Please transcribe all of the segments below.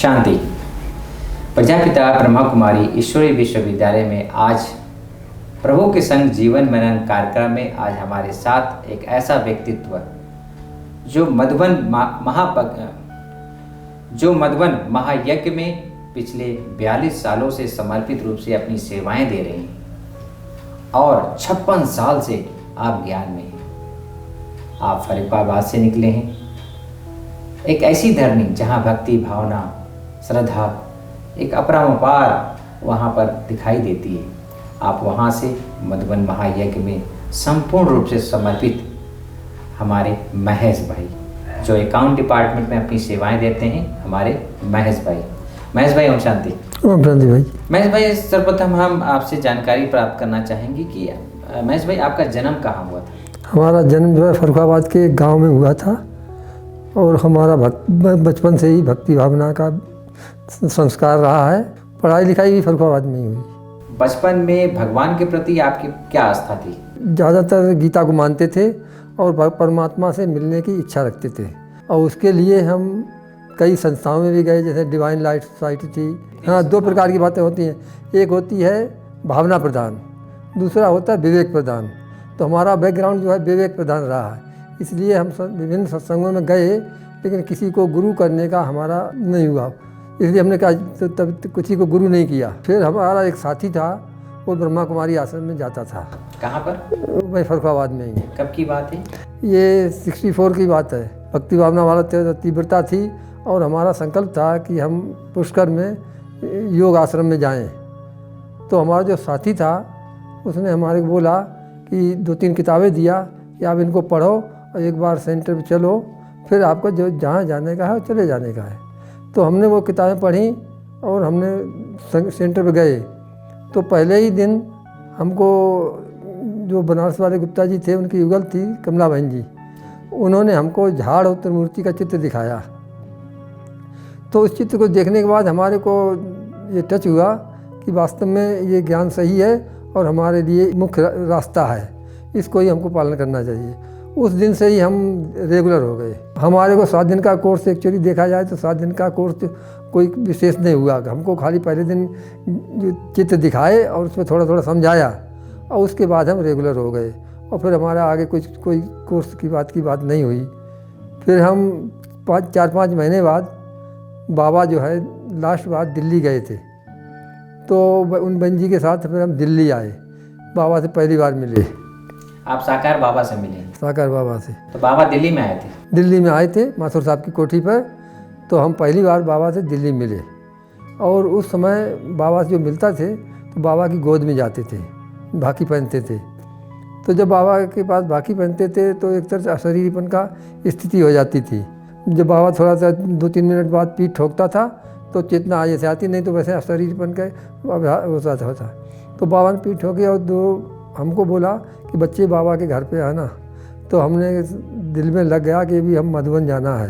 शांति। प्रजापिता ब्रह्मा कुमारी ईश्वरीय विश्वविद्यालय में आज प्रभु के संग जीवन मनन कार्यक्रम में आज हमारे साथ एक ऐसा व्यक्तित्व जो मधुबन महायज्ञ में पिछले 42 सालों से समर्पित रूप से अपनी सेवाएं दे रहे हैं और 56 साल से आप ज्ञान में हैं। आप फरीदाबाद से निकले हैं, एक ऐसी धरनी जहां भक्ति भावना श्रद्धा एक अपरंपार वहां पर दिखाई देती है। आप वहां से मधुबन महायज्ञ में संपूर्ण रूप से समर्पित हमारे महेश भाई जो अकाउंट डिपार्टमेंट में अपनी सेवाएं देते हैं, हमारे महेश भाई ओम शांति। ओम शांति भाई। महेश भाई, सर्वप्रथम हम आपसे जानकारी प्राप्त करना चाहेंगे कि महेश भाई आपका जन्म कहाँ हुआ था? हमारा जन्म जो है फर्रुखाबाद के गांव में हुआ था और हमारा बचपन से ही भक्ति भावना का संस्कार रहा है। पढ़ाई लिखाई भी फर्रुखाबाद में ही हुई। बचपन में भगवान के प्रति आपकी क्या आस्था थी? ज़्यादातर गीता को मानते थे और परमात्मा से मिलने की इच्छा रखते थे और उसके लिए हम कई संस्थाओं में भी गए, जैसे डिवाइन लाइट सोसाइटी थी। हाँ, दो प्रकार की बातें होती हैं, एक होती है भावना प्रधान, दूसरा होता है विवेक प्रधान। तो हमारा बैकग्राउंड जो है विवेक प्रधान रहा है, इसलिए हम विभिन्न सत्संगों में गए लेकिन किसी को गुरु करने का हमारा नहीं हुआ, इसलिए हमने कहा तब किसी को गुरु नहीं किया। फिर हमारा एक साथी था, वो ब्रह्मा कुमारी आश्रम में जाता था। कहाँ पर? वही फर्रुखाबाद में ही। कब की बात है ये? 64 की बात है। भक्ति भावना वाला तीव्रता थी और हमारा संकल्प था कि हम पुष्कर में योग आश्रम में जाएं। तो हमारा जो साथी था उसने हमारे को बोला कि 2-3 किताबें दिया कि आप इनको पढ़ो और एक बार सेंटर पे चलो, फिर आपको जो जहाँ जाने का है चले जाने का है। तो हमने वो किताबें पढ़ी और हमने सेंटर पे गए। तो पहले ही दिन हमको जो बनारस वाले गुप्ता जी थे, उनकी युगल थी कमला बहन जी, उन्होंने हमको झाड़ और त्रिमूर्ति का चित्र दिखाया। तो उस चित्र को देखने के बाद हमारे को ये टच हुआ कि वास्तव में ये ज्ञान सही है और हमारे लिए मुख्य रास्ता है, इसको ही हमको पालन करना चाहिए। उस दिन से ही हम रेगुलर हो गए। हमारे को 7 दिन का कोर्स एक्चुअली देखा जाए तो 7 दिन का कोर्स कोई विशेष नहीं हुआ। हमको खाली पहले दिन जो चित्र दिखाए और उसमें थोड़ा थोड़ा समझाया और उसके बाद हम रेगुलर हो गए और फिर हमारा आगे कोई कोर्स की बात नहीं हुई। फिर हम 4-5 महीने बाद बाबा जो है लास्ट बार दिल्ली गए थे, तो उन बहन जी के साथ फिर हम दिल्ली आए। बाबा से पहली बार मिले। आप साकार बाबा से मिले? साकार बाबा से। तो बाबा दिल्ली में आए थे? दिल्ली में आए थे माथुर साहब की कोठी पर। तो हम पहली बार बाबा से दिल्ली मिले और उस समय बाबा से जो मिलता थे तो बाबा की गोद में जाते थे, भाकी पहनते थे। तो जब बाबा के पास भाकी पहनते थे तो एक तरह से अशरीरीपन का स्थिति हो जाती थी। जब बाबा थोड़ा सा 2-3 मिनट बाद पीठ ठोकता था तो चेतना जैसे आती, नहीं तो वैसे अशरीरपन का होता था। तो बाबा ने पीठ ठोकी और हमको बोला कि बच्चे बाबा के घर पे आना। तो हमने दिल में लग गया कि भी हम मधुबन जाना है।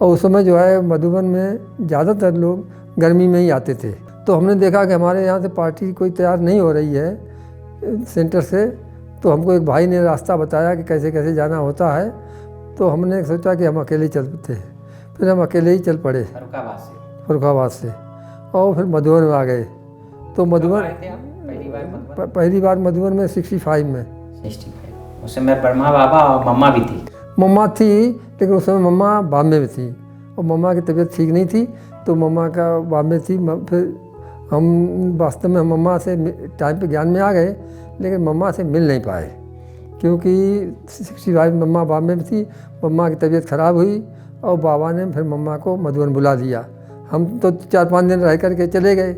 और उस समय जो है मधुबन में ज़्यादातर लोग गर्मी में ही आते थे। तो हमने देखा कि हमारे यहाँ से पार्टी कोई तैयार नहीं हो रही है सेंटर से। तो हमको एक भाई ने रास्ता बताया कि कैसे कैसे जाना होता है। तो हमने सोचा कि हम अकेले चलते हैं। फिर हम अकेले ही चल पड़े फर्रुखाबाद से और फिर मधुबन में आ गए। तो मधुबन पहली बार मधुबन में 65 में। 65 उस समय ब्रह्मा बाबा और मम्मा भी थी? मम्मा थी लेकिन उस समय मम्मा बॉम्बे में थी और मम्मा की तबीयत ठीक नहीं थी, तो मम्मा का बॉम्बे थी। फिर हम वास्तव में मम्मा से टाइम पे ज्ञान में आ गए लेकिन मम्मा से मिल नहीं पाए क्योंकि 65 मम्मा बॉम्बे में थी। मम्मा की तबीयत ख़राब हुई और बाबा ने फिर मम्मा को मधुबन बुला लिया। हम तो 4-5 दिन रह करके चले गए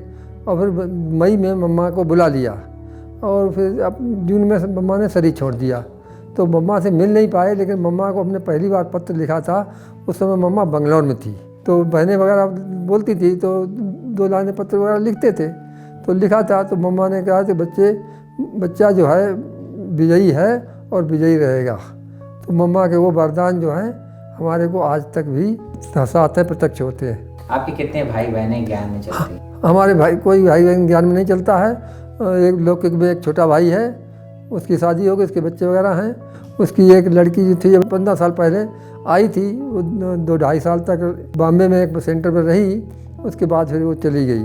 और फिर मई में मम्मा को बुला लिया और फिर अब जून में मम्मा ने शरीर छोड़ दिया। तो मम्मा से मिल नहीं पाए लेकिन मम्मा को हमने पहली बार पत्र लिखा था। उस समय मम्मा बंगलौर में थी, तो बहनें वगैरह बोलती थी तो 2 लाइनें पत्र वगैरह लिखते थे। तो लिखा था तो मम्मा ने कहा कि बच्चा जो है विजयी है और विजयी रहेगा। तो मम्मा के वो वरदान जो हैं हमारे को आज तक भी साथ हैं, प्रत्यक्ष होते हैं। आपके कितने भाई बहनें ज्ञान में चलते हैं? हमारे कोई भाई बहन ज्ञान में नहीं चलता है। एक लौकिक में एक छोटा भाई है, उसकी शादी हो गई, उसके बच्चे वगैरह हैं उसकी एक लड़की जो थी 15 साल पहले आई थी, वो 2-2.5 साल तक बॉम्बे में एक सेंटर पर रही, उसके बाद फिर वो चली गई।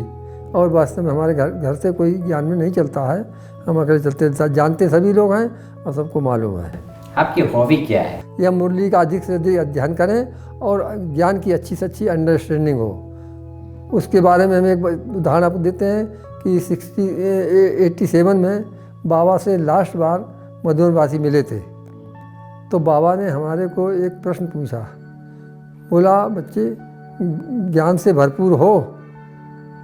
और वास्तव में हमारे घर से कोई ज्ञान में नहीं चलता है, हम अकेले चलते जानते सभी लोग हैं और सबको मालूम है। आपकी हॉबी क्या है? यह मुरली का अधिक से अधिक अध्ययन करें और ज्ञान की अच्छी से अच्छी अंडरस्टैंडिंग हो। उसके बारे में हम एक उदाहरण आपको देते हैं कि 87 में बाबा से लास्ट बार मधुबनवासी मिले थे, तो बाबा ने हमारे को एक प्रश्न पूछा, बोला बच्चे ज्ञान से भरपूर हो,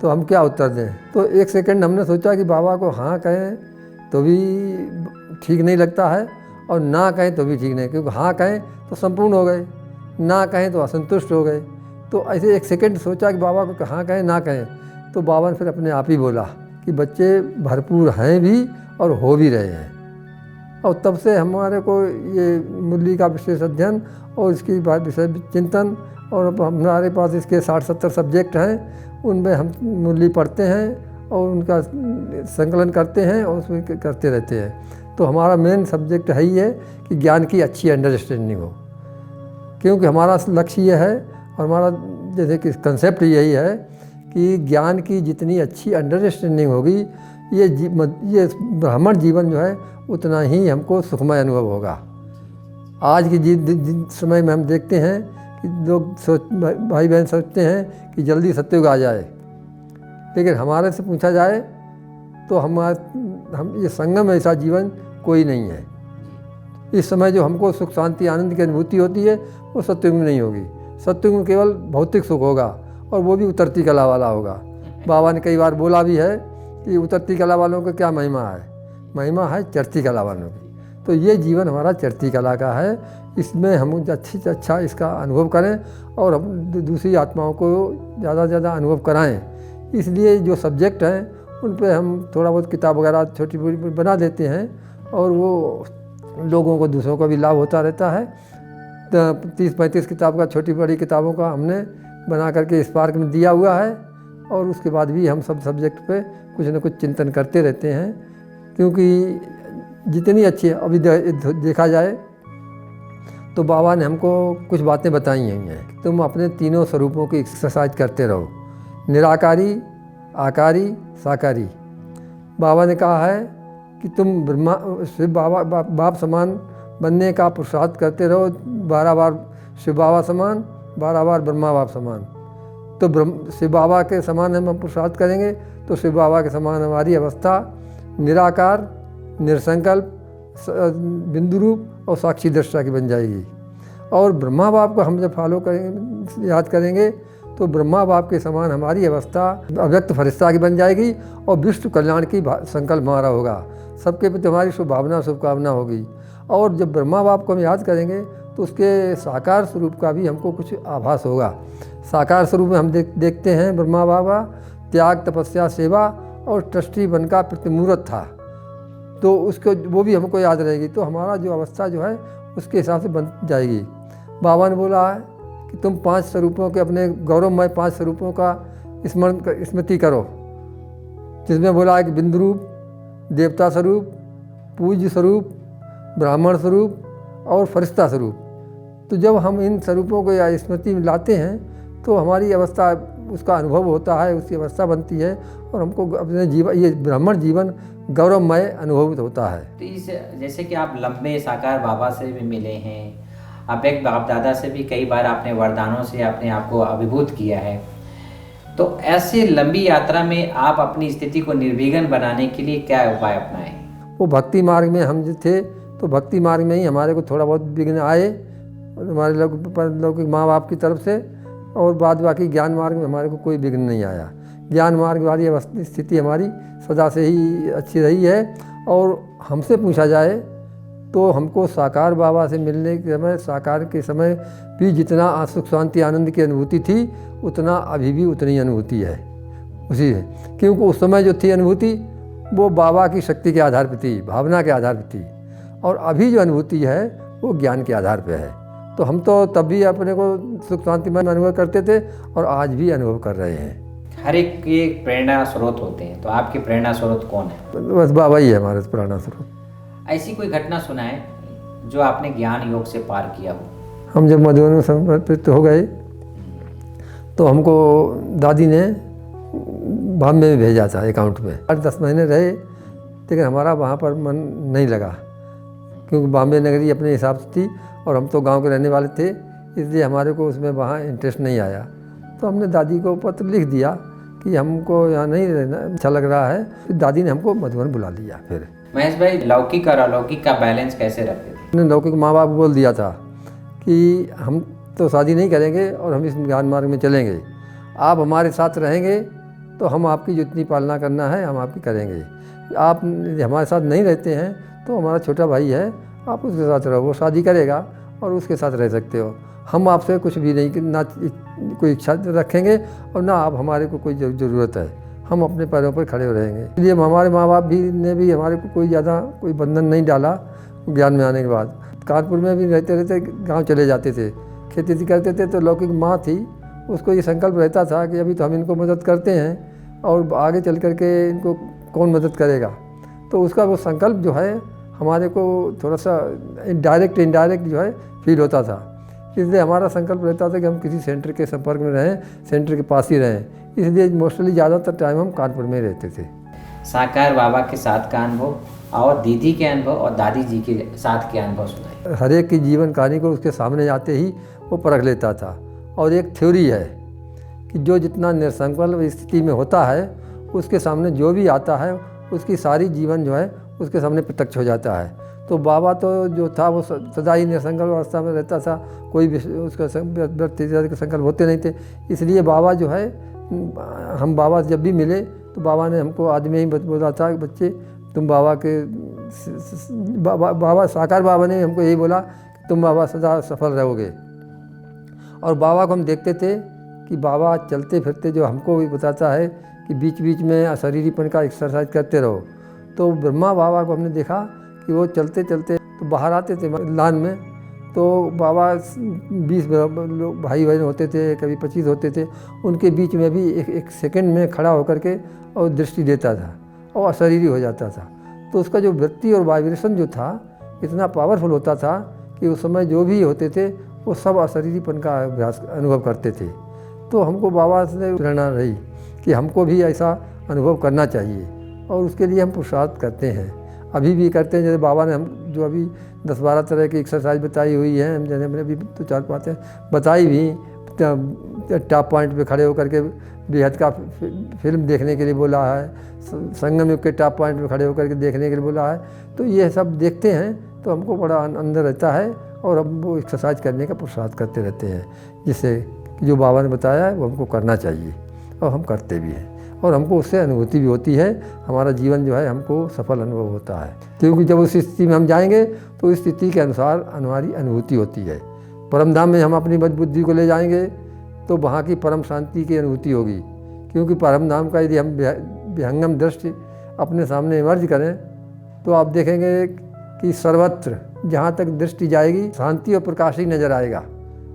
तो हम क्या उत्तर दें। तो 1 सेकंड हमने सोचा कि बाबा को हाँ कहें तो भी ठीक नहीं लगता है और ना कहें तो भी ठीक नहीं, क्योंकि हाँ कहें तो संपूर्ण हो गए, ना कहें तो असंतुष्ट हो गए। तो ऐसे 1 सेकंड सोचा कि बाबा को हाँ कहें ना कहें, तो बाबा ने फिर अपने आप ही बोला कि बच्चे भरपूर हैं भी और हो भी रहे हैं। और तब से हमारे को ये मुरली का विशेष अध्ययन और इसकी विषय चिंतन, और अब हमारे पास इसके 60-70 सब्जेक्ट हैं, उनमें हम मुरली पढ़ते हैं और उनका संकलन करते हैं और उसमें करते रहते हैं। तो हमारा मेन सब्जेक्ट है ही है कि ज्ञान की अच्छी अंडरस्टैंडिंग हो, क्योंकि हमारा लक्ष्य ये है और हमारा जैसे कि कंसेप्ट यही है कि ज्ञान की जितनी अच्छी अंडरस्टैंडिंग होगी, ये ब्राह्मण जीवन जो है उतना ही हमको सुखमय अनुभव होगा। आज की समय में हम देखते हैं कि लोग भाई बहन सोचते हैं कि जल्दी सत्युग आ जाए, लेकिन हमारे से पूछा जाए तो हम ये संगम ऐसा जीवन कोई नहीं है। इस समय जो हमको सुख शांति आनंद की अनुभूति होती है वो सत्युग में नहीं होगी। सत्युग में केवल भौतिक सुख होगा और वो भी उतरती कला वाला होगा। बाबा ने कई बार बोला भी है कि उतरती कला वालों का क्या महिमा है, महिमा है चढ़ती कला वालों की। तो ये जीवन हमारा चढ़ती कला का है, इसमें हम अच्छी से अच्छा इसका अनुभव करें और हम दूसरी आत्माओं को ज़्यादा से ज़्यादा अनुभव कराएं। इसलिए जो सब्जेक्ट हैं उन पे हम थोड़ा बहुत किताब वगैरह छोटी बड़ी बना देते हैं और वो लोगों को दूसरों को भी लाभ होता रहता है। 30-35 किताब का छोटी बड़ी किताबों का हमने बना करके इस पार्क में दिया हुआ है और उसके बाद भी हम सब सब्जेक्ट पे कुछ न कुछ चिंतन करते रहते हैं, क्योंकि जितनी अच्छी अभी देखा जाए तो बाबा ने हमको कुछ बातें बताई हैं। तुम अपने तीनों स्वरूपों की एक्सरसाइज करते रहो, निराकारी, आकारी, साकारी। बाबा ने कहा है कि तुम ब्रह्मा शिव बाप समान बनने का पुरुषार्थ करते रहो, 12 बार शिव बाबा समान, 12 बार ब्रह्मा बाप समान। तो शिव बाबा के समान हम पुरुषार्थ करेंगे तो शिव बाबा के समान हमारी अवस्था निराकार, निरसंकल्प, बिंदु रूप और साक्षी दृष्टा की बन जाएगी। और ब्रह्मा बाप को हम जब फॉलो करेंगे, याद करेंगे, तो ब्रह्मा बाप के समान हमारी अवस्था अव्यक्त फरिश्ता की बन जाएगी और विश्व कल्याण की संकल्प हमारा होगा। सबके प्रति हमारी शुभभावना शुभकामना होगी। और जब ब्रह्मा बाप को हम याद करेंगे तो उसके साकार स्वरूप का भी हमको कुछ आभास होगा। साकार स्वरूप में हम देखते हैं ब्रह्मा बाबा त्याग, तपस्या, सेवा और ट्रस्टी बन का प्रतिमूर्त था, तो उसको वो भी हमको याद रहेगी। तो हमारा जो अवस्था जो है उसके हिसाब से बन जाएगी। बाबा ने बोला है कि तुम 5 स्वरूपों के अपने गौरवमय 5 स्वरूपों का स्मृति करो, जिसमें बोला है कि बिंदु रूप, देवता स्वरूप, पूज्य स्वरूप, ब्राह्मण स्वरूप और फरिश्ता स्वरूप। तो जब हम इन स्वरूपों को या स्मृति में लाते हैं तो हमारी अवस्था, उसका अनुभव होता है, उसकी अवस्था बनती है और हमको अपने जीवन, ये ब्राह्मण जीवन गौरवमय अनुभूत होता है। तो इस जैसे कि आप लंबे साकार बाबा से भी मिले हैं, आप एक बाप दादा से भी कई बार आपने वरदानों से अपने आप को अभिभूत किया है, तो ऐसे लंबी यात्रा में आप अपनी स्थिति को निर्विघ्न बनाने के लिए क्या उपाय अपनाएं? वो भक्ति मार्ग में हम जो थे तो भक्ति मार्ग में ही हमारे को थोड़ा बहुत विघ्न आए हमारे लोग माँ बाप की तरफ से, और बाद बाकी ज्ञान मार्ग में हमारे को कोई विघ्न नहीं आया। ज्ञान मार्ग वाली स्थिति हमारी सदा से ही अच्छी रही है। और हमसे पूछा जाए तो हमको साकार बाबा से मिलने के समय, साकार के समय भी जितना सुख शांति आनंद की अनुभूति थी उतना अभी भी उतनी अनुभूति है उसी है, क्योंकि उस समय जो थी अनुभूति वो बाबा की शक्ति के आधार पर थी, भावना के आधार पर थी, और अभी जो अनुभूति है वो ज्ञान के आधार पर है। तो हम तो तब भी अपने को सुख शांति में अनुभव करते थे और आज भी अनुभव कर रहे हैं। हर एक के प्रेरणा स्रोत होते हैं, तो आपके प्रेरणा स्रोत कौन है? बस बाबा ही है हमारे प्रेरणा स्रोत। ऐसी कोई घटना सुनाए जो आपने ज्ञान योग से पार किया हो? हम जब मधुबन में समर्पित हो गए तो हमको दादी ने बॉम्बे में भेजा था अकाउंट में। 8-10 महीने रहे, लेकिन हमारा वहाँ पर मन नहीं लगा, क्योंकि बॉम्बे नगरी अपने हिसाब से थी और हम तो गांव के रहने वाले थे, इसलिए हमारे को उसमें वहाँ इंटरेस्ट नहीं आया। तो हमने दादी को पत्र लिख दिया कि हमको यहाँ नहीं रहना अच्छा लग रहा है। फिर दादी ने हमको मधुबन बुला लिया। फिर महेश भाई, लौकिक और अलौकिक का बैलेंस कैसे रखते थे? हमने लौकिक माँ बाप को बोल दिया था कि हम तो शादी नहीं करेंगे और हम इस ज्ञान मार्ग में चलेंगे, आप हमारे साथ रहेंगे तो हम आपकी जितनी पालना करना है हम आपकी करेंगे। आप हमारे साथ नहीं रहते हैं तो हमारा छोटा भाई है, आप उसके साथ रहो, वो शादी करेगा और उसके साथ रह सकते हो। हम आपसे कुछ भी नहीं, ना कोई इच्छा रखेंगे और ना आप हमारे को कोई ज़रूरत है, हम अपने पैरों पर खड़े रहेंगे। इसलिए हमारे माँ बाप ने भी हमारे को कोई ज़्यादा कोई बंधन नहीं डाला। ज्ञान में आने के बाद कानपुर में भी रहते रहते गांव चले जाते थे, खेती करते थे। तो लौकिक माँ थी, उसको ये संकल्प रहता था कि अभी तो हम इनको मदद करते हैं और आगे चल कर के इनको कौन मदद करेगा। तो उसका वो संकल्प जो है हमारे को थोड़ा सा इनडायरेक्ट जो है फील होता था। इसलिए हमारा संकल्प रहता था कि हम किसी सेंटर के संपर्क में रहें, सेंटर के पास ही रहें। इसलिए मोस्टली ज़्यादातर टाइम हम कानपुर में ही रहते थे। साकार बाबा के साथ का अनुभव और दीदी के अनुभव और दादी जी के साथ के अनुभव सुनाए। हर एक की जीवन कहानी को उसके सामने आते ही वो परख लेता था। और एक थ्योरी है कि जो जितना निसंकल्प स्थिति में होता है उसके सामने जो भी आता है उसकी सारी जीवन जो है उसके सामने प्रत्यक्ष हो जाता है। तो बाबा तो जो था वो सदा ही निसंकल्प अवस्था में रहता था, कोई भी उसका संकल्प होते नहीं थे। इसलिए बाबा जो है, हम बाबा जब भी मिले तो बाबा ने हमको आदमी ही बोला था कि बच्चे तुम बाबा के बाबा साकार बाबा ने हमको यही बोला कि तुम बाबा सदा सफल रहोगे। और बाबा को हम देखते थे कि बाबा चलते फिरते जो हमको भी बताता है कि बीच बीच में अशरीरीपन का एक्सरसाइज करते रहो। तो ब्रह्मा बाबा को हमने देखा कि वो चलते चलते तो बाहर आते थे लान में, तो बाबा 20 लोग भाई बहन होते थे, कभी 25 होते थे, उनके बीच में भी एक सेकंड में खड़ा होकर के और दृष्टि देता था और अशरीरी हो जाता था। तो उसका जो वृत्ति और वाइब्रेशन जो था इतना पावरफुल होता था कि उस समय जो भी होते थे वो सब अशरीरीपन का अभ्यास अनुभव करते थे। तो हमको बाबा से प्रेरणा रही कि हमको भी ऐसा अनुभव करना चाहिए और उसके लिए हम पुरुषार्थ करते हैं, अभी भी करते हैं। जैसे बाबा ने हम जो अभी 10-12 तरह की एक्सरसाइज बताई हुई है, हम जैसे हमने भी तो 4-5 बताई भी। टॉप पॉइंट पे खड़े होकर के बेहद का फिल्म देखने के लिए बोला है, संगम युग के टॉप पॉइंट पे खड़े होकर के देखने के लिए बोला है। तो ये सब देखते हैं तो हमको बड़ा अंदर रहता है और हम वो एक्सरसाइज करने का पुरुषार्थ करते रहते हैं, जिससे जो बाबा ने बताया है वो हमको करना चाहिए और हम करते भी हैं और हमको उससे अनुभूति भी होती है। हमारा जीवन जो है हमको सफल अनुभव होता है, क्योंकि जब उस स्थिति में हम जाएंगे तो उस स्थिति के अनुसार हमारी अनुभूति होती है। परम धाम में हम अपनी बुद्धि को ले जाएंगे तो वहाँ की परम शांति की अनुभूति होगी, क्योंकि परम धाम का यदि हम विहंगम दृष्टि अपने सामने इमर्ज करें तो आप देखेंगे कि सर्वत्र जहाँ तक दृष्टि जाएगी शांति और प्रकाश ही नज़र आएगा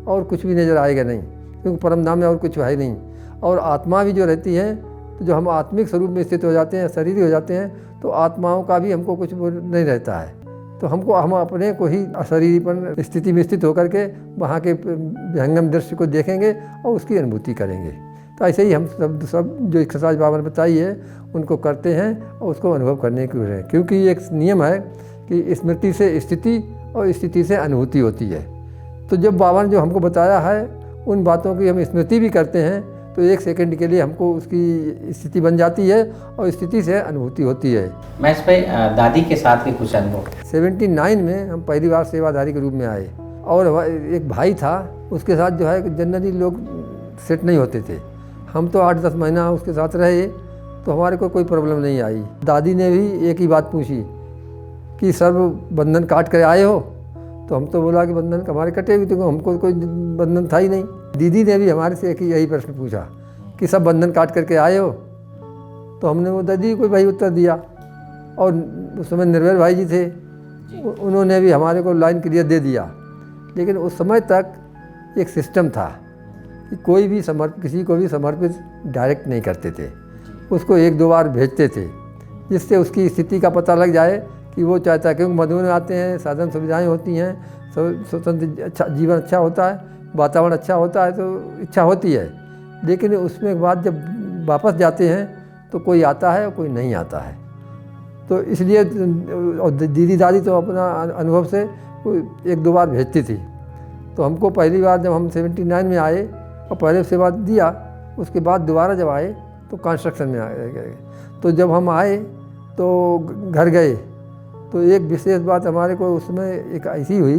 और कुछ भी नज़र आएगा नहीं, क्योंकि परम धाम में और कुछ है नहीं। और आत्मा भी जो रहती है, तो जो हम आत्मिक स्वरूप में स्थित हो जाते हैं, शरीर हो जाते हैं, तो आत्माओं का भी हमको कुछ नहीं रहता है। तो हम अपने को ही अशरीरीपन स्थिति में स्थित होकर के वहाँ के विहंगम दृश्य को देखेंगे और उसकी अनुभूति करेंगे। तो ऐसे ही हम सब जो एक्सरसाइज बाबा ने बताई है उनको करते हैं और उसको अनुभव करने की कोशिश है, क्योंकि एक नियम है कि स्मृति से स्थिति और स्थिति से अनुभूति होती है। तो जब बाबा ने जो हमको बताया है उन बातों की हम स्मृति भी करते हैं तो एक सेकंड के लिए हमको उसकी स्थिति बन जाती है और स्थिति से अनुभूति होती है। महेश भाई, दादी के साथ के कुछ अनुभव। 79 में हम पहली बार सेवाधारी के रूप में आए और एक भाई था, उसके साथ जो है जनरली लोग सेट नहीं होते थे। हम तो 8-10 महीना उसके साथ रहे तो हमारे को कोई प्रॉब्लम नहीं आई। दादी ने भी एक ही बात पूछी कि सर्व बंधन काट कर आए हो, तो हम तो बोला कि बंधन हमारे कटे हुए थे, हमको कोई बंधन था ही नहीं। दीदी ने भी हमारे से एक ही यही प्रश्न पूछा कि सब बंधन काट करके आए हो, तो हमने वो दादी को भाई उत्तर दिया। और उस समय निर्भय भाई जी थे, उन्होंने भी हमारे को लाइन क्लियर दे दिया। लेकिन उस समय तक एक सिस्टम था कि कोई भी किसी को भी समर्पित डायरेक्ट नहीं करते थे, उसको 1-2 बार भेजते थे, जिससे उसकी स्थिति का पता लग जाए कि वो चाहता है, क्योंकि मधुबन में आते हैं, साधन सुविधाएं होती हैं, स्वतंत्र अच्छा जीवन अच्छा होता है, वातावरण अच्छा होता है, तो इच्छा होती है। लेकिन उसमें के बाद जब वापस जाते हैं तो कोई आता है और कोई नहीं आता है। तो इसलिए और दीदी दादी तो अपना अनुभव से 1-2 बार भेजती थी। तो हमको पहली बार जब हम 79 में आए और पहले सेवा दिया, उसके बाद दोबारा जब आए तो कंस्ट्रक्शन में गए। तो जब हम आए तो घर गए तो एक विशेष बात हमारे को उसमें एक ऐसी हुई,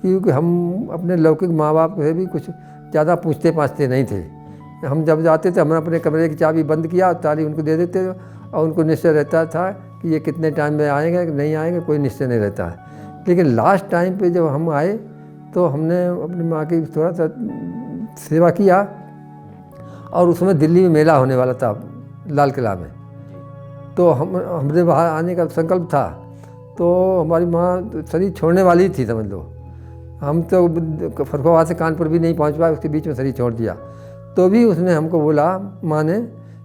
क्योंकि हम अपने लौकिक माँ बाप से भी कुछ ज़्यादा पूछते पाछते नहीं थे। हम जब जाते थे, हमने अपने कमरे की चाबी बंद किया, ताली उनको दे देते थे, और उनको निश्चय रहता था कि ये कितने टाइम में आएंगे कि नहीं आएंगे, कोई निश्चय नहीं रहता है। लेकिन लास्ट टाइम पे जब हम आए तो हमने अपनी माँ की थोड़ा सा सेवा किया, और उसमें दिल्ली में मेला होने वाला था लाल किला में। तो हमने वहाँ आने का संकल्प था। तो हमारी माँ शरीर छोड़ने वाली थी, समझ लो। हम तो फरुखाबाद से कानपुर भी नहीं पहुँच पाए, उसके बीच में शरीर छोड़ दिया। तो भी उसने हमको बोला, माँ ने,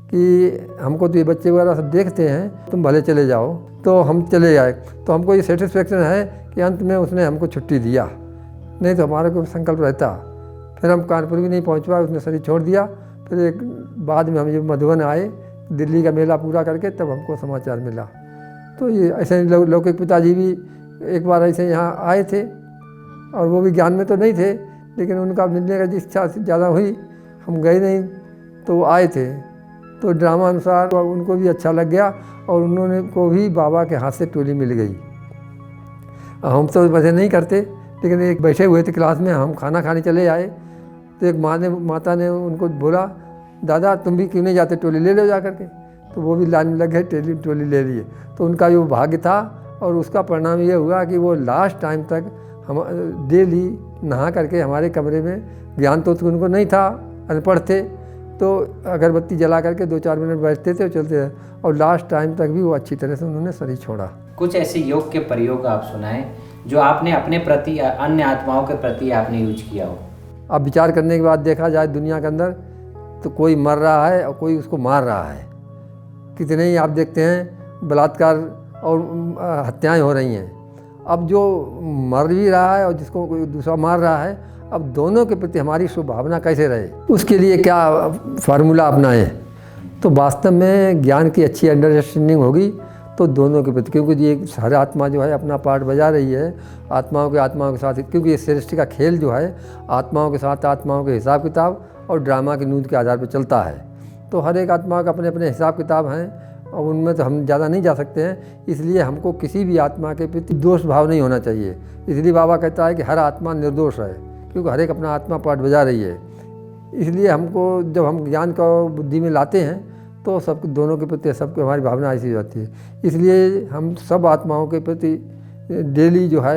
कि हमको तो ये बच्चे वगैरह सब देखते हैं, तुम भले चले जाओ। तो हम चले आए। तो हमको ये सेटिस्फेक्शन है कि अंत में उसने हमको छुट्टी दिया, नहीं तो हमारे को संकल्प रहता। फिर हम कानपुर भी नहीं पहुँच पाए, उसने शरीर छोड़ दिया। फिर एक बाद में हम जब मधुबन आए, दिल्ली का मेला पूरा करके, तब हमको समाचार मिला। तो ये ऐसे लौकिक पिताजी भी एक बार ऐसे यहाँ आए थे, और वो भी ज्ञान में तो नहीं थे, लेकिन उनका मिलने का इच्छा ज़्यादा हुई, हम गए नहीं, तो वो आए थे। तो ड्रामा अनुसार उनको भी अच्छा लग गया, और उन्होंने को भी बाबा के हाथ से टोली मिल गई। हम तो वैसे नहीं करते, लेकिन एक बैठे हुए थे क्लास में, हम खाना खाने चले आए, तो एक माता ने उनको बोला, दादा तुम भी क्यों नहीं जाते, टोली ले लो जा करके। तो वो भी लाइन में लग गए, टोली ले लिए। तो उनका जो भाग्य था, और उसका परिणाम ये हुआ कि वो लास्ट टाइम तक हम डेली नहा करके हमारे कमरे में, ज्ञान तो उनको नहीं था, अनपढ़ थे, तो अगरबत्ती जला करके 2-4 मिनट बैठते थे और चलते थे, और लास्ट टाइम तक भी वो अच्छी तरह से उन्होंने शरीर छोड़ा। कुछ ऐसे योग के प्रयोग आप सुनाएं जो आपने अपने प्रति, अन्य आत्माओं के प्रति आपने यूज किया हो। अब विचार करने के बाद देखा जाए दुनिया के अंदर, तो कोई मर रहा है और कोई उसको मार रहा है। कितने ही आप देखते हैं बलात्कार और हत्याएं हो रही हैं। अब जो मर भी रहा है और जिसको कोई दूसरा मार रहा है, अब दोनों के प्रति हमारी शुभभावना कैसे रहे, उसके लिए क्या फार्मूला अपनाएं। तो वास्तव में ज्ञान की अच्छी अंडरस्टैंडिंग होगी तो दोनों के प्रति, क्योंकि ये हर आत्मा जो है अपना पार्ट बजा रही है आत्माओं के साथ, क्योंकि ये सृष्टि का खेल जो है आत्माओं के साथ, आत्माओं के हिसाब किताब और ड्रामा की नींद के आधार पर चलता है। तो हर एक आत्मा का अपने अपने हिसाब किताब हैं, और उनमें तो हम ज़्यादा नहीं जा सकते हैं। इसलिए हमको किसी भी आत्मा के प्रति दोष भाव नहीं होना चाहिए। इसलिए बाबा कहता है कि हर आत्मा निर्दोष है, क्योंकि हर एक अपना आत्मा पार्ट बजा रही है। इसलिए हमको जब हम ज्ञान का बुद्धि में लाते हैं तो सब दोनों के प्रति सबकी हमारी भावना ऐसी होती है। इसलिए हम सब आत्माओं के प्रति डेली जो है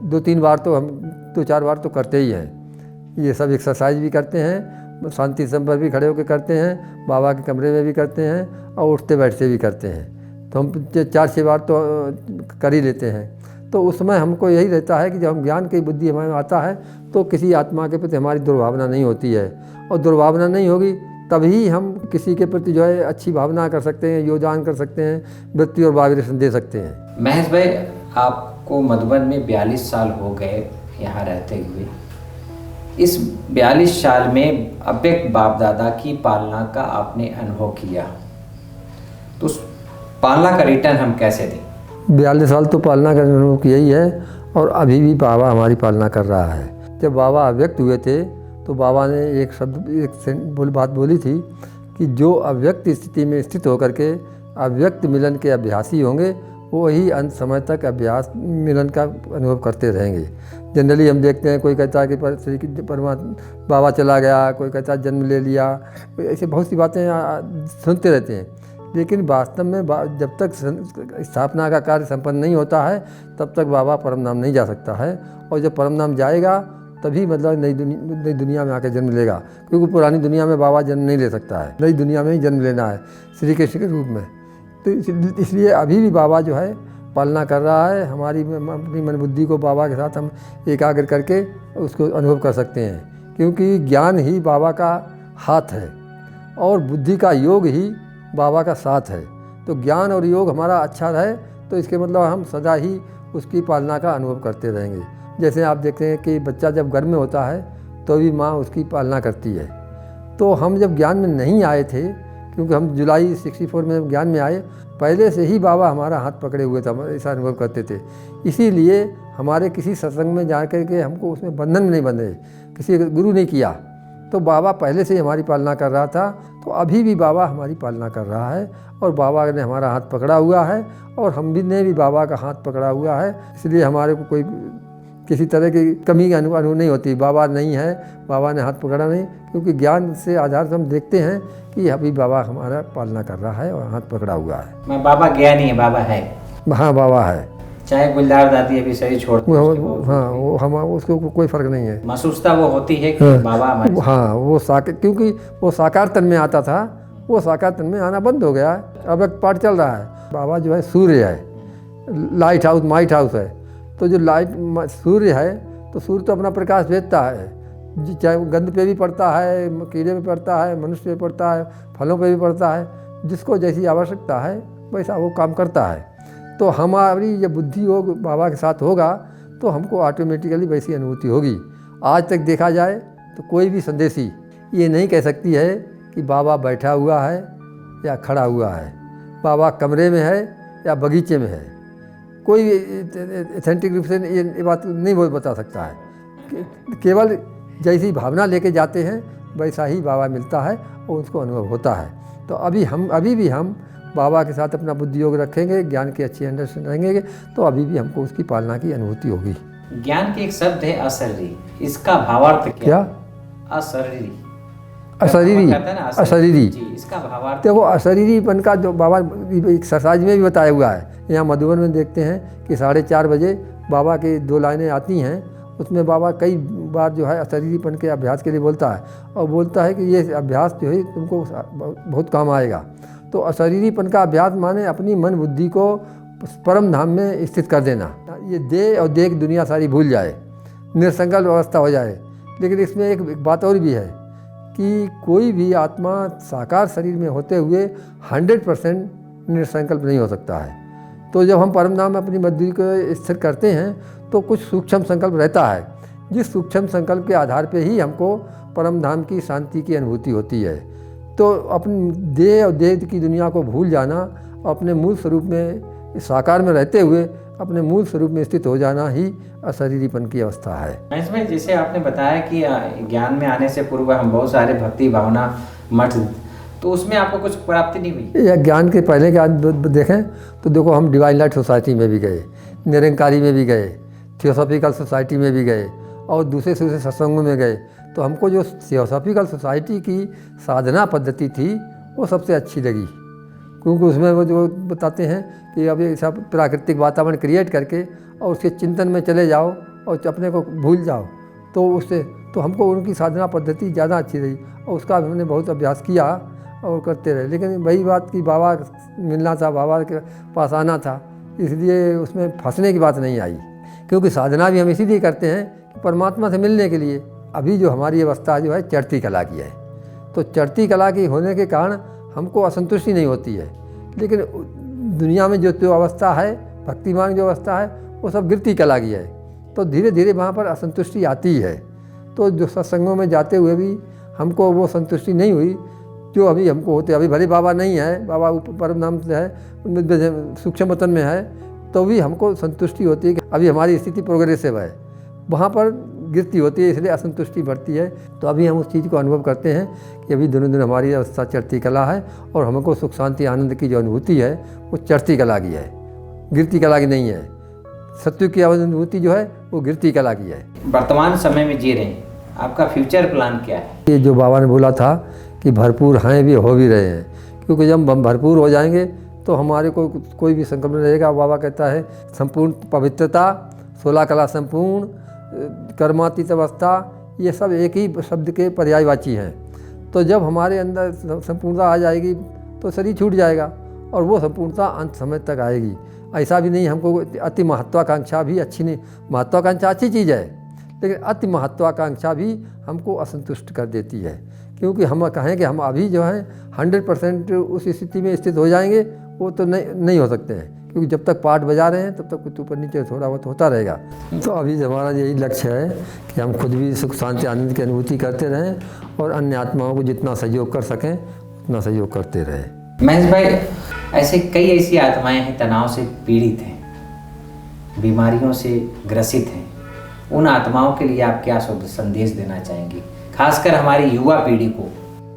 2-3 बार तो हम 2-4 बार तो करते ही हैं। ये सब एक्सरसाइज भी करते हैं, शांति संपर्क भी खड़े होकर करते हैं, बाबा के कमरे में भी करते हैं, और उठते बैठते भी करते हैं। तो हम 4-6 बार तो कर ही लेते हैं। तो उसमें हमको यही रहता है कि जब हम ज्ञान की बुद्धि हमारे आता है तो किसी आत्मा के प्रति हमारी दुर्भावना नहीं होती है, और दुर्भावना नहीं होगी तभी हम किसी के प्रति जो है अच्छी भावना कर सकते हैं, योगदान कर सकते हैं, वृत्ति और वाइब्रेशन दे सकते हैं। महेश भाई, आपको मधुबन में 42 साल हो गए यहाँ रहते हुए। इस 42 साल में अव्यक्त बाप दादा की पालना का आपने अनुभव किया, तो उस पालना का रिटर्न हम कैसे दें? 42 साल तो पालना का अनुभव किया ही है, और अभी भी बाबा हमारी पालना कर रहा है। जब बाबा अव्यक्त हुए थे तो बाबा ने एक बात बोली थी कि जो अव्यक्त स्थिति में स्थित होकर के अव्यक्त मिलन के अभ्यासी होंगे वही अंत समय तक अभ्यास मिलन का अनुभव करते रहेंगे। जनरली हम देखते हैं कोई कहता है कि परमात्मा बाबा चला गया, कोई कहता है जन्म ले लिया, ऐसे बहुत सी बातें सुनते रहते हैं। लेकिन वास्तव में जब तक स्थापना का कार्य संपन्न नहीं होता है तब तक बाबा परम धाम नहीं जा सकता है, और जब परम धाम जाएगा तभी मतलब नई दुनिया में आकर जन्म लेगा, क्योंकि पुरानी दुनिया में बाबा जन्म नहीं ले सकता है, नई दुनिया में ही जन्म लेना है श्री कृष्ण के रूप में। तो इसलिए अभी भी बाबा जो है पालना कर रहा है। हमारी अपनी मन बुद्धि को बाबा के साथ हम एकाग्र करके उसको अनुभव कर सकते हैं, क्योंकि ज्ञान ही बाबा का हाथ है और बुद्धि का योग ही बाबा का साथ है। तो ज्ञान और योग हमारा अच्छा रहे तो इसके मतलब हम सदा ही उसकी पालना का अनुभव करते रहेंगे। जैसे आप देखते हैं कि बच्चा जब घर में होता है तो भी माँ उसकी पालना करती है। तो हम जब ज्ञान में नहीं आए थे, क्योंकि हम जुलाई 64 में जब ज्ञान में आए, पहले से ही बाबा हमारा हाथ पकड़े हुए थे, हम ऐसा अनुभव करते थे। इसीलिए हमारे किसी सत्संग में जा कर के हमको उसमें बंधन नहीं बंधे, किसी गुरु नहीं किया, तो बाबा पहले से ही हमारी पालना कर रहा था। तो अभी भी बाबा हमारी पालना कर रहा है और बाबा ने हमारा हाथ पकड़ा हुआ है और हम भी ने भी बाबा का हाथ पकड़ा हुआ है। इसलिए हमारे को कोई किसी तरह की कमी का अनुभव नहीं होती। बाबा नहीं है, बाबा ने हाथ पकड़ा नहीं, क्योंकि ज्ञान से आधार से हम देखते हैं कि अभी बाबा हमारा पालना कर रहा है और हाथ पकड़ा हुआ है। मैं बाबा गया नहीं है, बाबा है। हाँ, बाबा है। चाहे गुलजार दादी अभी शरीर छोड़, हाँ, वो हम उसको कोई फ़र्क नहीं है। महसूसता वो होती है कि बाबा हमारे, हाँ, वो क्योंकि वो साकार तन में आता था, वो साकार तन में आना बंद हो गया है। अब एक पाठ चल रहा है, बाबा जो है सूर्य है, लाइट हाउस माइट हाउस है। तो जो सूर्य है, तो सूर्य तो अपना प्रकाश भेजता है, चाहे गंध पे भी पड़ता है, कीड़े पे पड़ता है, मनुष्य पे पड़ता है, फलों पे भी पड़ता है। जिसको जैसी आवश्यकता है वैसा वो काम करता है। तो हमारी जब बुद्धि योग बाबा के साथ होगा तो हमको ऑटोमेटिकली वैसी अनुभूति होगी। आज तक देखा जाए तो कोई भी संदेशी ये नहीं कह सकती है कि बाबा बैठा हुआ है या खड़ा हुआ है, बाबा कमरे में है या बगीचे में है। कोई एथेंटिक रूप से ये बात नहीं बता सकता है। केवल जैसी भावना लेके जाते हैं वैसा ही बाबा मिलता है और उसको अनुभव होता है। तो अभी भी हम बाबा के साथ अपना बुद्धि योग रखेंगे, ज्ञान की अच्छी अंडरस्टैंडिंग रहेंगे, तो अभी भी हमको उसकी पालना की अनुभूति होगी। ज्ञान के एक शब्द है अशरीरी, इसका भावार्थ क्या? अशरीरी, अशरीरी जी, इसका भावार्थ देखो। अशरीरीपन का जो बाबा एक्सरसाइज में भी बताया हुआ है। यहाँ मधुबन में देखते हैं कि 4:30 बजे बाबा की 2 लाइनें आती हैं, उसमें बाबा कई बार जो है अशरीरीपन के अभ्यास के लिए बोलता है और बोलता है कि ये अभ्यास जो है तुमको बहुत काम आएगा। तो अशरीरीपन का अभ्यास माने अपनी मन बुद्धि को परम धाम में स्थित कर देना। ये दे और देख दुनिया सारी भूल जाए, निरसंकल्प अवस्था हो जाए। लेकिन इसमें एक बात और भी है कि कोई भी आत्मा साकार शरीर में होते हुए 100% निरसंकल्प नहीं हो सकता है। तो जब हम परम धाम में अपनी बुद्धि को स्थिर करते हैं तो कुछ सूक्ष्म संकल्प रहता है, जिस सूक्ष्म संकल्प के आधार पे ही हमको परम धाम की शांति की अनुभूति होती है। तो अपनी देह और देह की दुनिया को भूल जाना, अपने मूल स्वरूप में साकार में रहते हुए अपने मूल स्वरूप में स्थित हो जाना ही अशरीरीपन की अवस्था है। महेश भाई, जैसे आपने बताया कि ज्ञान में आने से पूर्व हम बहुत सारे भक्ति भावना मठ, तो उसमें आपको कुछ प्राप्ति नहीं हुई? या ज्ञान के पहले के देखें तो देखो, हम डिवाइन लाइट सोसाइटी में भी गए, निरंकारी में भी गए, थियोसॉफिकल सोसाइटी में भी गए और दूसरे सत्संगों में गए। तो हमको जो थियोसॉफिकल सोसाइटी की साधना पद्धति थी वो सबसे अच्छी लगी, क्योंकि उसमें वो जो बताते हैं कि अब ऐसा प्राकृतिक वातावरण क्रिएट करके और उसके चिंतन में चले जाओ और अपने को भूल जाओ, तो उससे तो हमको उनकी साधना पद्धति ज़्यादा अच्छी रही और उसका हमने बहुत अभ्यास किया और करते रहे। लेकिन वही बात कि बाबा मिलना था, बाबा के पास आना था, इसलिए उसमें फंसने की बात नहीं आई, क्योंकि साधना भी हम इसीलिए करते हैं कि परमात्मा से मिलने के लिए। अभी जो हमारी अवस्था जो है चढ़ती कला की है, तो चढ़ती कला की होने के कारण हमको असंतुष्टि नहीं होती है। लेकिन दुनिया में जो अवस्था है, भक्तिमान जो अवस्था है, वो सब गिरती कला की है। तो धीरे धीरे वहाँ पर असंतुष्टि आती है। तो जो सत्संगों में जाते हुए भी हमको वो संतुष्टि नहीं हुई जो अभी हमको होते। अभी भले बाबा नहीं है, बाबा परम नाम से है, उनमें सूक्ष्म वतन में है, तो भी हमको संतुष्टि होती है कि अभी हमारी स्थिति प्रोग्रेसिव है। वहाँ पर गिरती होती है, इसलिए असंतुष्टि बढ़ती है। तो अभी हम उस चीज़ को अनुभव करते हैं कि अभी दिनों दिन हमारी अवस्था चढ़ती कला है और हमको सुख शांति आनंद की जो अनुभूति है वो चढ़ती कला की है, गिरती कला की नहीं है। सत्य की अनुभूति जो है वो गिरती कला की है। वर्तमान समय में जी रहे हैं, आपका फ्यूचर प्लान क्या है? ये जो बाबा ने बोला था कि भरपूर हैं भी हो भी रहे हैं, क्योंकि जब हम भरपूर हो जाएंगे तो हमारे को कोई भी संकल्प नहीं रहेगा। बाबा कहता है संपूर्ण पवित्रता, 16 कला संपूर्ण, कर्मातीत अवस्था, ये सब एक ही शब्द के पर्यायवाची हैं। तो जब हमारे अंदर संपूर्णता आ जाएगी तो शरीर छूट जाएगा और वो संपूर्णता अंत समय तक आएगी। ऐसा भी नहीं हमको अति महत्वाकांक्षा भी अच्छी नहीं, महत्वाकांक्षा अच्छी चीज़ है, लेकिन अति महत्वाकांक्षा भी हमको असंतुष्ट कर देती है। क्योंकि हम कहें कि हम अभी जो है 100% उस स्थिति में स्थित हो जाएंगे, वो तो नहीं हो सकते हैं। क्योंकि जब तक पाठ बजा रहे हैं तब तक कुछ ऊपर नीचे थोड़ा बहुत होता रहेगा। तो अभी हमारा यही लक्ष्य है कि हम खुद भी सुख शांति आनंद की अनुभूति करते रहें और अन्य आत्माओं को जितना सहयोग कर सकें उतना सहयोग करते रहें। महेश भाई, ऐसे कई ऐसी आत्माएं हैं तनाव से पीड़ित हैं, बीमारियों से ग्रसित हैं, उन आत्माओं के लिए आप क्या संदेश देना चाहेंगे, खासकर हमारी युवा पीढ़ी को?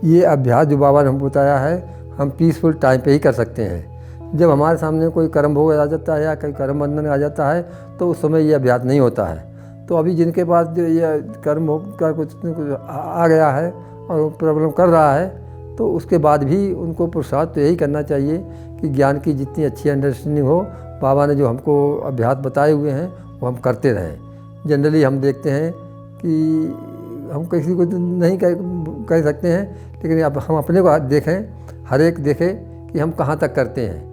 ये अभ्यास जो बाबा ने हमको बताया है हम पीसफुल टाइम पे ही कर सकते हैं। जब हमारे सामने कोई कर्म भोग आ जाता है या कोई कर्म बंधन आ जाता है तो उस समय ये अभ्यास नहीं होता है। तो अभी जिनके पास जो ये कर्म भोग का कुछ न कुछ आ गया है और प्रॉब्लम कर रहा है तो उसके बाद भी उनको पुरुषार्थ तो यही करना चाहिए कि ज्ञान की जितनी अच्छी अंडरस्टैंडिंग हो, बाबा ने जो हमको अभ्यास बताए हुए हैं वो हम करते रहें। जनरली हम देखते हैं कि हम किसी को नहीं कह सकते हैं, लेकिन अब हम अपने को देखें, हर एक देखे कि हम कहाँ तक करते हैं।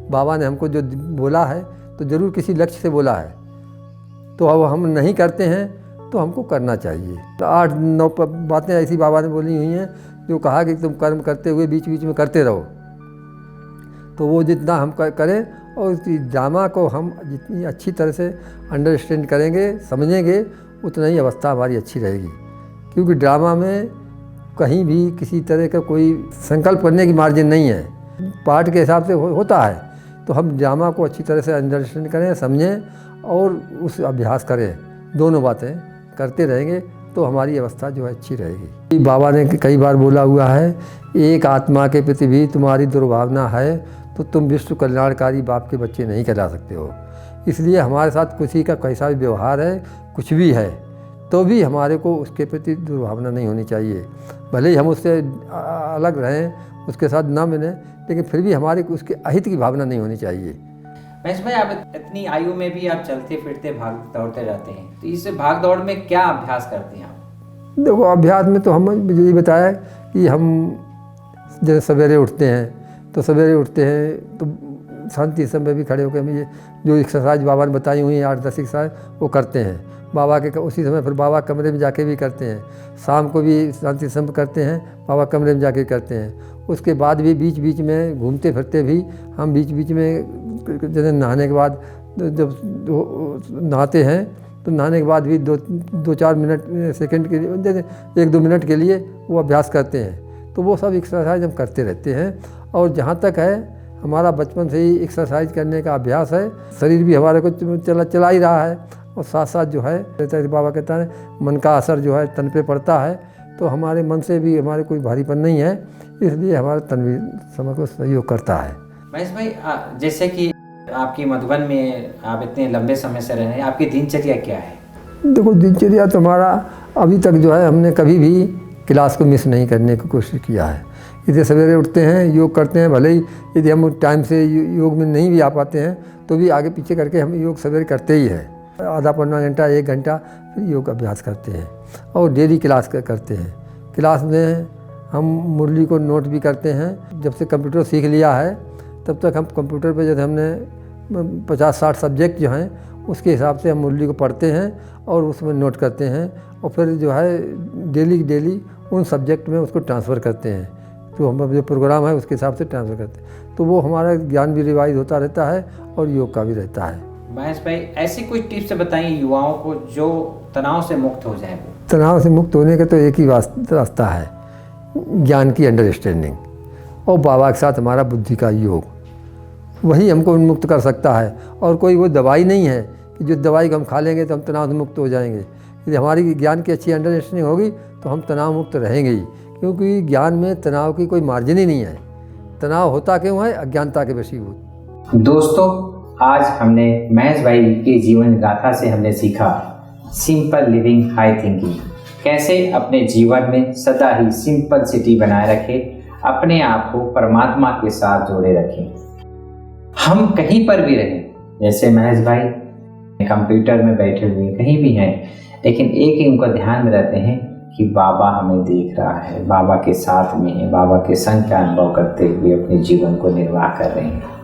बाबा ने हमको जो बोला है तो ज़रूर किसी लक्ष्य से बोला है, तो अब हम नहीं करते हैं तो हमको करना चाहिए। तो 8-9 बातें ऐसी बाबा ने बोली हुई हैं जो कहा कि तुम कर्म करते हुए बीच बीच में करते रहो। तो वो जितना हम करें और उस ड्रामा को हम जितनी अच्छी तरह से अंडरस्टैंड करेंगे, समझेंगे, उतना ही अवस्था हमारी अच्छी रहेगी। क्योंकि ड्रामा में कहीं भी किसी तरह का कोई संकल्प करने की मार्जिन नहीं है, पार्ट के हिसाब से होता है। तो हम ड्रामा को अच्छी तरह से अंडरस्टैंड करें, समझें और उस अभ्यास करें, दोनों बातें करते रहेंगे तो हमारी अवस्था जो है अच्छी रहेगी। बाबा ने कई बार बोला हुआ है, एक आत्मा के प्रति भी तुम्हारी दुर्भावना है तो तुम विश्व कल्याणकारी बाप के बच्चे नहीं कहला सकते हो। इसलिए हमारे साथ किसी का कैसा भी व्यवहार है, कुछ भी है, तो भी हमारे को उसके प्रति दुर्भावना नहीं होनी चाहिए। भले ही हम उससे अलग रहें, उसके साथ ना मिलें, लेकिन फिर भी हमारे उसके अहित की भावना नहीं होनी चाहिए। महेश भाई, आप इतनी आयु में भी आप चलते फिरते भाग दौड़ते रहते हैं, तो इस भाग दौड़ में क्या अभ्यास करते हैं आप? देखो, अभ्यास में तो हम यही बताया कि हम जैसे सवेरे उठते हैं तो शांति समय भी खड़े होकर हम ये जो एक्सरसाइज बाबा ने बताई हुई है 8-10 एक्सरसाइज वो करते हैं। बाबा के उसी समय फिर बाबा कमरे में जाके भी करते हैं, शाम को भी शांति समय करते हैं, बाबा कमरे में जाके करते हैं। उसके बाद भी बीच बीच में घूमते फिरते भी हम बीच बीच में जैसे नहाने के बाद जब नहाते हैं तो नहाने के बाद भी 2-4 मिनट सेकंड के लिए, जैसे 1-2 मिनट के लिए वो अभ्यास करते हैं। तो वो सब एक्सरसाइज हम करते रहते हैं। और जहाँ तक है हमारा बचपन से ही एक्सरसाइज करने का अभ्यास है, शरीर भी हमारे को चला ही रहा है और साथ साथ जो है बाबा कहता है मन का असर जो है तन पे पड़ता है, तो हमारे मन से भी हमारे कोई भारीपन नहीं है, इसलिए हमारा तन भी समय को सहयोग करता है। महेश भाई, जैसे कि आपकी मधुबन में आप इतने लंबे समय से रहे हैं, आपकी दिनचर्या क्या है? देखो, दिनचर्या तो हमारा अभी तक जो है हमने कभी भी क्लास को मिस नहीं करने की कोशिश किया है। इतने सवेरे उठते हैं, योग करते हैं, भले ही यदि हम टाइम से योग में नहीं भी आ पाते हैं तो भी आगे पीछे करके हम योग सवेरे करते ही हैं। आधा पौना घंटा 1 घंटा फिर योग अभ्यास करते हैं और डेली क्लास करते हैं। क्लास में हम मुरली को नोट भी करते हैं। जब से कंप्यूटर सीख लिया है तब तक हम कंप्यूटर पे जैसे हमने 50-60 सब्जेक्ट जो हैं उसके हिसाब से हम मुरली को पढ़ते हैं और उसमें नोट करते हैं और फिर जो है डेली उन सब्जेक्ट में उसको ट्रांसफ़र करते हैं। तो हम जो प्रोग्राम है उसके हिसाब से ट्रांसफ़र करते हैं, तो वो हमारा ज्ञान भी रिवाइज होता रहता है और योग का भी रहता है। महेश भाई, ऐसी कुछ टिप्स बताइए युवाओं को जो तनाव से मुक्त हो जाए। तनाव से मुक्त होने का तो एक ही रास्ता है, ज्ञान की अंडरस्टैंडिंग और बाबा के साथ हमारा बुद्धि का योग, वही हमको उन्मुक्त कर सकता है। और कोई वो दवाई नहीं है कि जो दवाई को हम खा लेंगे तो हम तनाव से मुक्त हो जाएंगे। यदि हमारी ज्ञान की अच्छी अंडरस्टैंडिंग होगी तो हम तनाव मुक्त रहेंगे ही, क्योंकि ज्ञान में तनाव की कोई मार्जिन ही नहीं है। तनाव होता क्यों है? अज्ञानता के वशीभूत। दोस्तों, आज हमने महेश भाई के जीवन गाथा से हमने सीखा सिंपल लिविंग हाई थिंकिंग, कैसे अपने जीवन में सदा ही सिंपलिसिटी बनाए रखें, अपने आप को परमात्मा के साथ जोड़े रखें। हम कहीं पर भी रहें, जैसे महेश भाई कंप्यूटर में बैठे हुए कहीं भी हैं, लेकिन एक ही उनका ध्यान में रहते हैं कि बाबा हमें देख रहा है, बाबा के साथ में है, बाबा के संग का अनुभव करते हुए अपने जीवन को निर्वाह कर रहे हैं।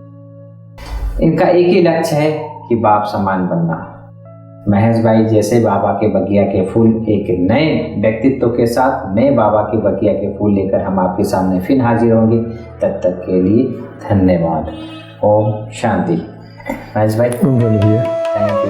इनका एक ही लक्ष्य है कि बाप समान बनना। महेश भाई जैसे बाबा के बगिया के फूल एक नए व्यक्तित्व के साथ नए बाबा के बगिया के फूल लेकर हम आपके सामने फिर हाजिर होंगे। तब तक के लिए धन्यवाद। ओम शांति। महेश भाई बोलिए। Thank you.